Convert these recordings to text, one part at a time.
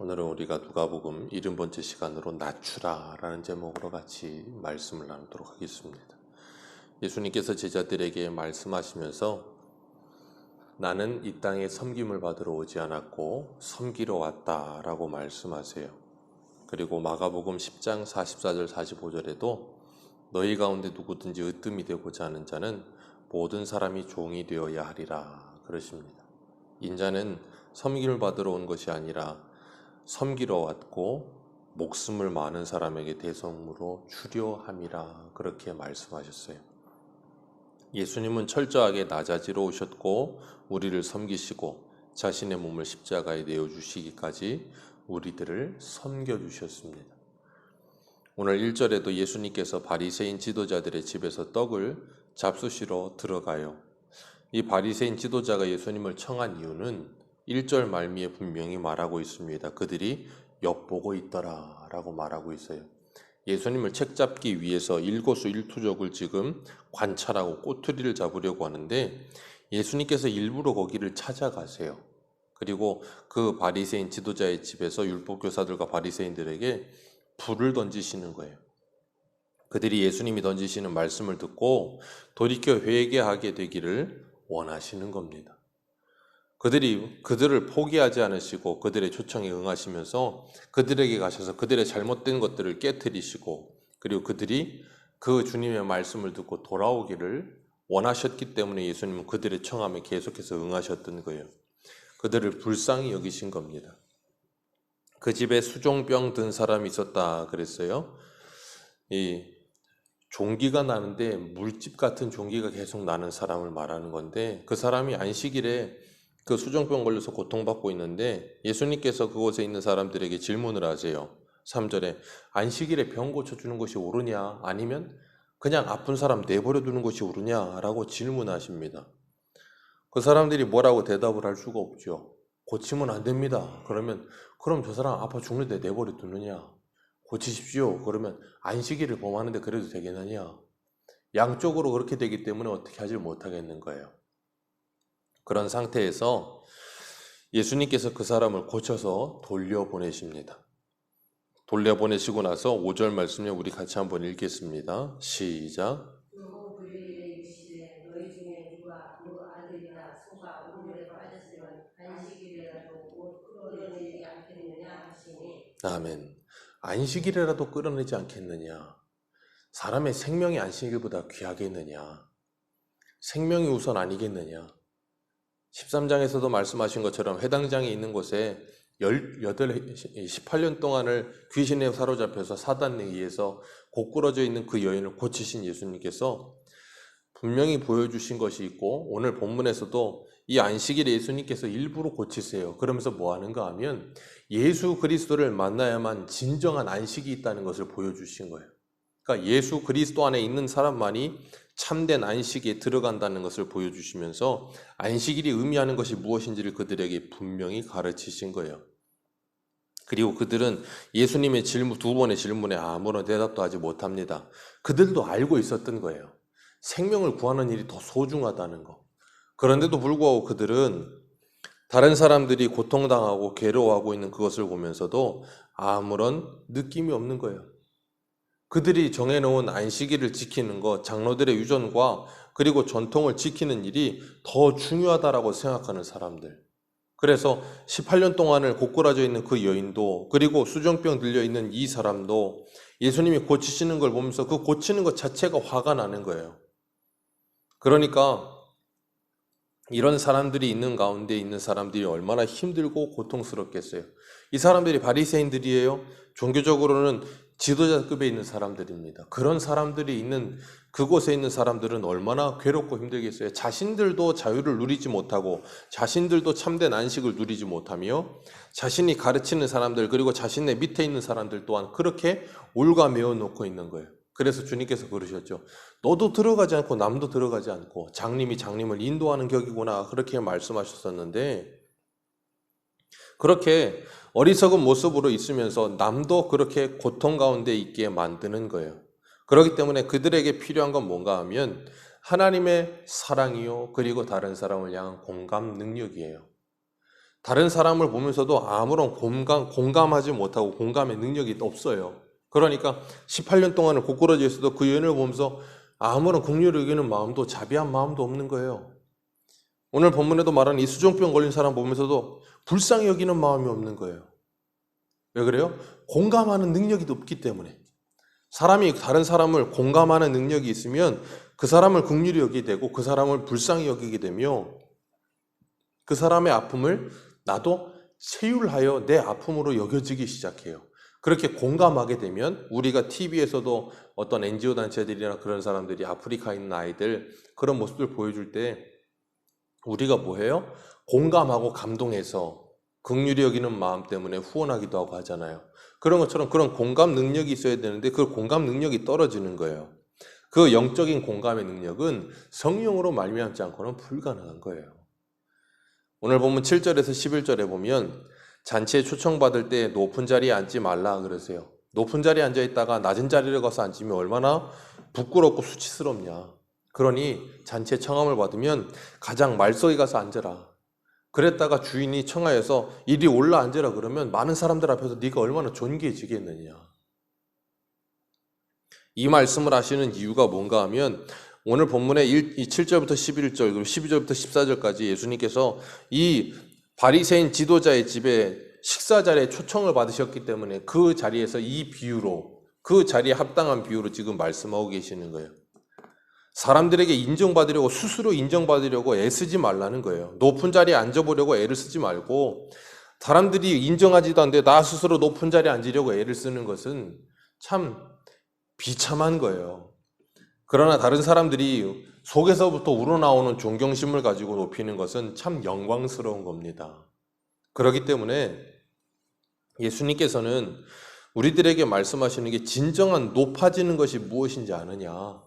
오늘은 우리가 누가복음 70번째 시간으로 낮추라 라는 제목으로 같이 말씀을 나누도록 하겠습니다. 예수님께서 제자들에게 말씀하시면서 나는 이 땅에 섬김을 받으러 오지 않았고 섬기러 왔다 라고 말씀하세요. 그리고 마가복음 10장 44절 45절에도 너희 가운데 누구든지 으뜸이 되고자 하는 자는 모든 사람이 종이 되어야 하리라 그러십니다. 인자는 섬김을 받으러 온 것이 아니라 섬기러 왔고 목숨을 많은 사람에게 대성으로 주려 함이라 그렇게 말씀하셨어요. 예수님은 철저하게 낮아지러 오셨고 우리를 섬기시고 자신의 몸을 십자가에 내어주시기까지 우리들을 섬겨주셨습니다. 오늘 1절에도 예수님께서 바리새인 지도자들의 집에서 떡을 잡수시러 들어가요. 이 바리새인 지도자가 예수님을 청한 이유는 1절 말미에 분명히 말하고 있습니다. 그들이 엿보고 있더라 라고 말하고 있어요. 예수님을 책잡기 위해서 일거수일투족을 지금 관찰하고 꼬투리를 잡으려고 하는데 예수님께서 일부러 거기를 찾아가세요. 그리고 그 바리새인 지도자의 집에서 율법교사들과 바리새인들에게 불을 던지시는 거예요. 그들이 예수님이 던지시는 말씀을 듣고 돌이켜 회개하게 되기를 원하시는 겁니다. 그들을 포기하지 않으시고 그들의 초청에 응하시면서 그들에게 가셔서 그들의 잘못된 것들을 깨트리시고 그리고 그들이 그 주님의 말씀을 듣고 돌아오기를 원하셨기 때문에 예수님은 그들의 청함에 계속해서 응하셨던 거예요. 그들을 불쌍히 여기신 겁니다. 그 집에 수종병 든 사람이 있었다 그랬어요. 이 종기가 나는데 물집 같은 종기가 계속 나는 사람을 말하는 건데 그 사람이 안식일에 그 수종병 걸려서 고통받고 있는데 예수님께서 그곳에 있는 사람들에게 질문을 하세요. 3절에 안식일에 병 고쳐주는 것이 옳으냐 아니면 그냥 아픈 사람 내버려 두는 것이 옳으냐 라고 질문하십니다. 그 사람들이 뭐라고 대답을 할 수가 없죠. 고치면 안 됩니다. 그러면 그럼 저 사람 아파 죽는데 내버려 두느냐? 고치십시오. 그러면 안식일을 범하는데 그래도 되겠느냐? 양쪽으로 그렇게 되기 때문에 어떻게 하지 못하겠는 거예요. 그런 상태에서 예수님께서 그 사람을 고쳐서 돌려보내십니다. 돌려보내시고 나서 5절 말씀을 우리 같이 한번 읽겠습니다. 시작. 아멘. 안식일이라도 끌어내지 않겠느냐? 사람의 생명이 안식일보다 귀하겠느냐? 생명이 우선 아니겠느냐? 13장에서도 말씀하신 것처럼 해당장에 있는 곳에 18년 동안을 귀신에 사로잡혀서 사단에 의해서 고꾸러져 있는 그 여인을 고치신 예수님께서 분명히 보여주신 것이 있고 오늘 본문에서도 이 안식일에 예수님께서 일부러 고치세요. 그러면서 뭐 하는가 하면 예수 그리스도를 만나야만 진정한 안식이 있다는 것을 보여주신 거예요. 그러니까 예수 그리스도 안에 있는 사람만이 참된 안식에 들어간다는 것을 보여주시면서 안식일이 의미하는 것이 무엇인지를 그들에게 분명히 가르치신 거예요. 그리고 그들은 예수님의 두 번의 질문에 아무런 대답도 하지 못합니다. 그들도 알고 있었던 거예요. 생명을 구하는 일이 더 소중하다는 거. 그런데도 불구하고 그들은 다른 사람들이 고통당하고 괴로워하고 있는 그것을 보면서도 아무런 느낌이 없는 거예요. 그들이 정해놓은 안식일을 지키는 것, 장로들의 유전과 그리고 전통을 지키는 일이 더 중요하다라고 생각하는 사람들. 그래서 18년 동안을 고꾸라져 있는 그 여인도 그리고 수종병 들려있는 이 사람도 예수님이 고치시는 걸 보면서 그 고치는 것 자체가 화가 나는 거예요. 그러니까 이런 사람들이 있는 가운데 있는 사람들이 얼마나 힘들고 고통스럽겠어요. 이 사람들이 바리새인들이에요. 종교적으로는 지도자급에 있는 사람들입니다. 그런 사람들이 있는 그곳에 있는 사람들은 얼마나 괴롭고 힘들겠어요. 자신들도 자유를 누리지 못하고 자신들도 참된 안식을 누리지 못하며 자신이 가르치는 사람들 그리고 자신의 밑에 있는 사람들 또한 그렇게 올가매어 놓고 있는 거예요. 그래서 주님께서 그러셨죠. 너도 들어가지 않고 남도 들어가지 않고 장님이 장님을 인도하는 격이구나 그렇게 말씀하셨었는데 그렇게 어리석은 모습으로 있으면서 남도 그렇게 고통 가운데 있게 만드는 거예요. 그렇기 때문에 그들에게 필요한 건 뭔가 하면 하나님의 사랑이요 그리고 다른 사람을 향한 공감 능력이에요. 다른 사람을 보면서도 아무런 공감하지 못하고 공감의 능력이 없어요. 그러니까 18년 동안을 고꾸라져 있어도 그 여인을 보면서 아무런 긍휼을 여기는 마음도 자비한 마음도 없는 거예요. 오늘 본문에도 말하는 이 수종병 걸린 사람 보면서도 불쌍히 여기는 마음이 없는 거예요. 왜 그래요? 공감하는 능력이 없기 때문에. 사람이 다른 사람을 공감하는 능력이 있으면 그 사람을 긍휼히 여기게 되고 그 사람을 불쌍히 여기게 되며 그 사람의 아픔을 나도 세율하여 내 아픔으로 여겨지기 시작해요. 그렇게 공감하게 되면 우리가 TV에서도 어떤 NGO 단체들이나 그런 사람들이 아프리카에 있는 아이들 그런 모습들 보여줄 때 우리가 뭐 해요? 공감하고 감동해서 긍휼히 여기는 마음 때문에 후원하기도 하고 하잖아요. 그런 것처럼 그런 공감 능력이 있어야 되는데 그 공감 능력이 떨어지는 거예요. 그 영적인 공감의 능력은 성령으로 말미암지 않고는 불가능한 거예요. 오늘 보면 7절에서 11절에 보면 잔치에 초청받을 때 높은 자리에 앉지 말라 그러세요. 높은 자리에 앉아있다가 낮은 자리를 가서 앉으면 얼마나 부끄럽고 수치스럽냐. 그러니 잔치에 청함을 받으면 가장 말석에 가서 앉아라. 그랬다가 주인이 청하여서 이리 올라 앉으라 그러면 많은 사람들 앞에서 네가 얼마나 존귀해지겠느냐. 이 말씀을 하시는 이유가 뭔가 하면 오늘 본문의 7절부터 11절 그리고 12절부터 14절까지 예수님께서 이 바리새인 지도자의 집에 식사 자리에 초청을 받으셨기 때문에 그 자리에서 이 비유로 그 자리에 합당한 비유로 지금 말씀하고 계시는 거예요. 사람들에게 인정받으려고 스스로 인정받으려고 애쓰지 말라는 거예요. 높은 자리에 앉아보려고 애를 쓰지 말고 사람들이 인정하지도 않는데 나 스스로 높은 자리에 앉으려고 애를 쓰는 것은 참 비참한 거예요. 그러나 다른 사람들이 속에서부터 우러나오는 존경심을 가지고 높이는 것은 참 영광스러운 겁니다. 그렇기 때문에 예수님께서는 우리들에게 말씀하시는 게 진정한 높아지는 것이 무엇인지 아느냐.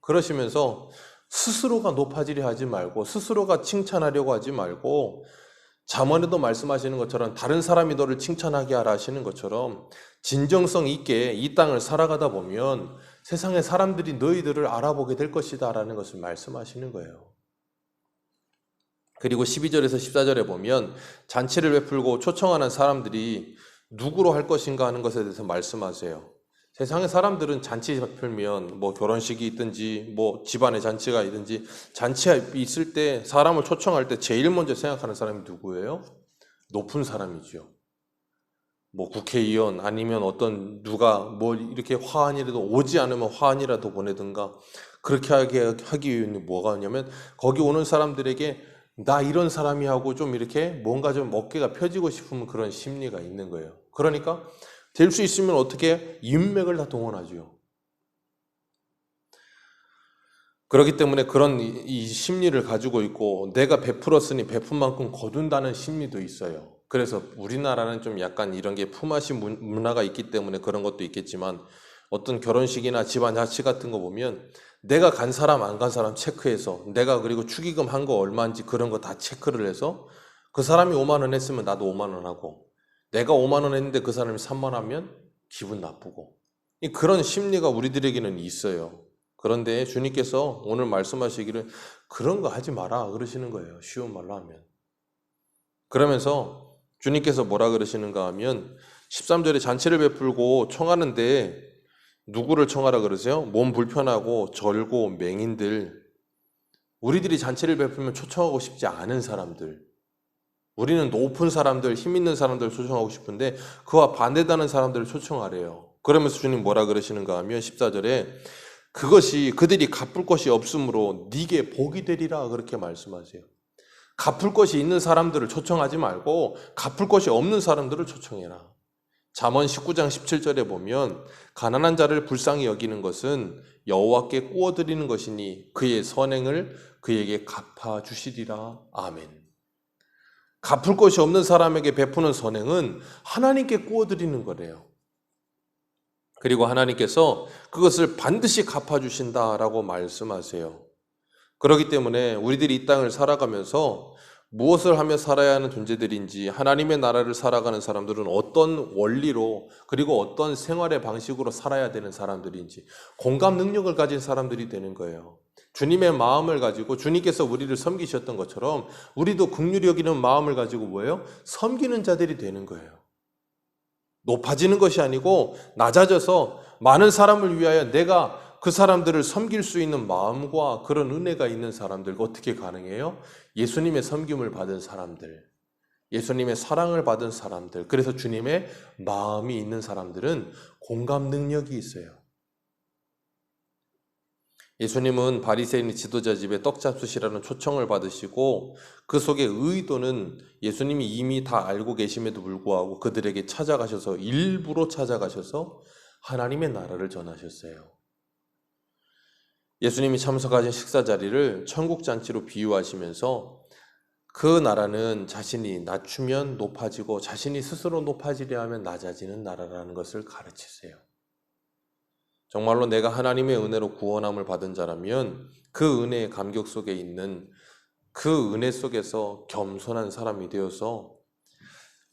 그러시면서 스스로가 높아지려 하지 말고 스스로가 칭찬하려고 하지 말고 잠언에도 말씀하시는 것처럼 다른 사람이 너를 칭찬하게 하라 하시는 것처럼 진정성 있게 이 땅을 살아가다 보면 세상의 사람들이 너희들을 알아보게 될 것이다 라는 것을 말씀하시는 거예요. 그리고 12절에서 14절에 보면 잔치를 베풀고 초청하는 사람들이 누구로 할 것인가 하는 것에 대해서 말씀하세요. 세상의 사람들은 잔치 베풀면 뭐 결혼식이 있든지 뭐 집안에 잔치가 있든지 잔치가 있을 때 사람을 초청할 때 제일 먼저 생각하는 사람이 누구예요? 높은 사람이죠. 뭐 국회의원 아니면 어떤 누가 뭐 이렇게 화환이라도 오지 않으면 화환이라도 보내든가 그렇게 하기 위해서는 뭐가 하냐면 거기 오는 사람들에게 나 이런 사람이 하고 좀 이렇게 뭔가 좀 어깨가 펴지고 싶으면 그런 심리가 있는 거예요. 그러니까 될 수 있으면 어떻게 인맥을 다 동원하죠. 그렇기 때문에 그런 이 심리를 가지고 있고 내가 베풀었으니 베푼 만큼 거둔다는 심리도 있어요. 그래서 우리나라는 좀 약간 이런 게 품앗이 문화가 있기 때문에 그런 것도 있겠지만 어떤 결혼식이나 집안 잔치 같은 거 보면 내가 간 사람 안 간 사람 체크해서 내가 그리고 축의금 한 거 얼마인지 그런 거 다 체크를 해서 그 사람이 5만 원 했으면 나도 5만 원 하고 내가 5만 원 했는데 그 사람이 3만 원 하면 기분 나쁘고 그런 심리가 우리들에게는 있어요. 그런데 주님께서 오늘 말씀하시기를 그런 거 하지 마라 그러시는 거예요. 쉬운 말로 하면. 그러면서 주님께서 뭐라 그러시는가 하면 13절에 잔치를 베풀고 청하는데 누구를 청하라 그러세요? 몸 불편하고 절고 맹인들, 우리들이 잔치를 베풀면 초청하고 싶지 않은 사람들, 우리는 높은 사람들, 힘 있는 사람들을 초청하고 싶은데 그와 반대되는 사람들을 초청하래요. 그러면서 주님 뭐라 그러시는가 하면 14절에 그것이 그들이 갚을 것이 없으므로 네게 복이 되리라 그렇게 말씀하세요. 갚을 것이 있는 사람들을 초청하지 말고 갚을 것이 없는 사람들을 초청해라. 잠언 19장 17절에 보면 가난한 자를 불쌍히 여기는 것은 여호와께 구워드리는 것이니 그의 선행을 그에게 갚아주시리라. 아멘. 갚을 것이 없는 사람에게 베푸는 선행은 하나님께 구워드리는 거래요. 그리고 하나님께서 그것을 반드시 갚아주신다라고 말씀하세요. 그렇기 때문에 우리들이 이 땅을 살아가면서 무엇을 하며 살아야 하는 존재들인지 하나님의 나라를 살아가는 사람들은 어떤 원리로 그리고 어떤 생활의 방식으로 살아야 되는 사람들인지 공감 능력을 가진 사람들이 되는 거예요. 주님의 마음을 가지고 주님께서 우리를 섬기셨던 것처럼 우리도 긍휼히 여기는 마음을 가지고 뭐예요? 섬기는 자들이 되는 거예요. 높아지는 것이 아니고 낮아져서 많은 사람을 위하여 내가 그 사람들을 섬길 수 있는 마음과 그런 은혜가 있는 사람들, 어떻게 가능해요? 예수님의 섬김을 받은 사람들, 예수님의 사랑을 받은 사람들, 그래서 주님의 마음이 있는 사람들은 공감 능력이 있어요. 예수님은 바리새인 지도자 집에 떡 잡수시라는 초청을 받으시고 그 속의 의도는 예수님이 이미 다 알고 계심에도 불구하고 그들에게 찾아가셔서 일부러 찾아가셔서 하나님의 나라를 전하셨어요. 예수님이 참석하신 식사 자리를 천국 잔치로 비유하시면서 그 나라는 자신이 낮추면 높아지고 자신이 스스로 높아지려 하면 낮아지는 나라라는 것을 가르치세요. 정말로 내가 하나님의 은혜로 구원함을 받은 자라면 그 은혜의 감격 속에 있는 그 은혜 속에서 겸손한 사람이 되어서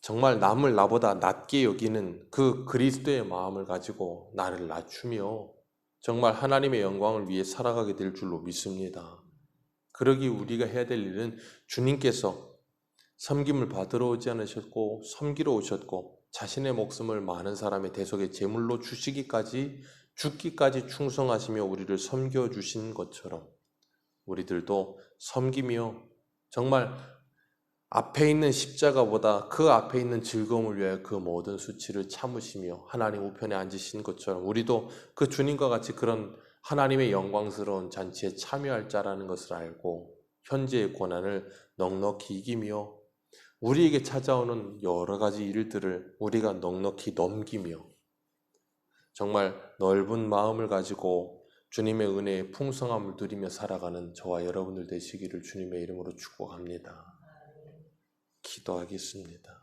정말 남을 나보다 낮게 여기는 그 그리스도의 마음을 가지고 나를 낮추며 정말 하나님의 영광을 위해 살아가게 될 줄로 믿습니다. 그러기 우리가 해야 될 일은 주님께서 섬김을 받으러 오지 않으셨고 섬기러 오셨고 자신의 목숨을 많은 사람의 대속의 제물로 주시기까지 죽기까지 충성하시며 우리를 섬겨주신 것처럼 우리들도 섬기며 정말 앞에 있는 십자가보다 그 앞에 있는 즐거움을 위하여 그 모든 수치를 참으시며 하나님 우편에 앉으신 것처럼 우리도 그 주님과 같이 그런 하나님의 영광스러운 잔치에 참여할 자라는 것을 알고 현재의 고난을 넉넉히 이기며 우리에게 찾아오는 여러 가지 일들을 우리가 넉넉히 넘기며 정말 넓은 마음을 가지고 주님의 은혜의 풍성함을 누리며 살아가는 저와 여러분들 되시기를 주님의 이름으로 축복합니다. 기도하겠습니다.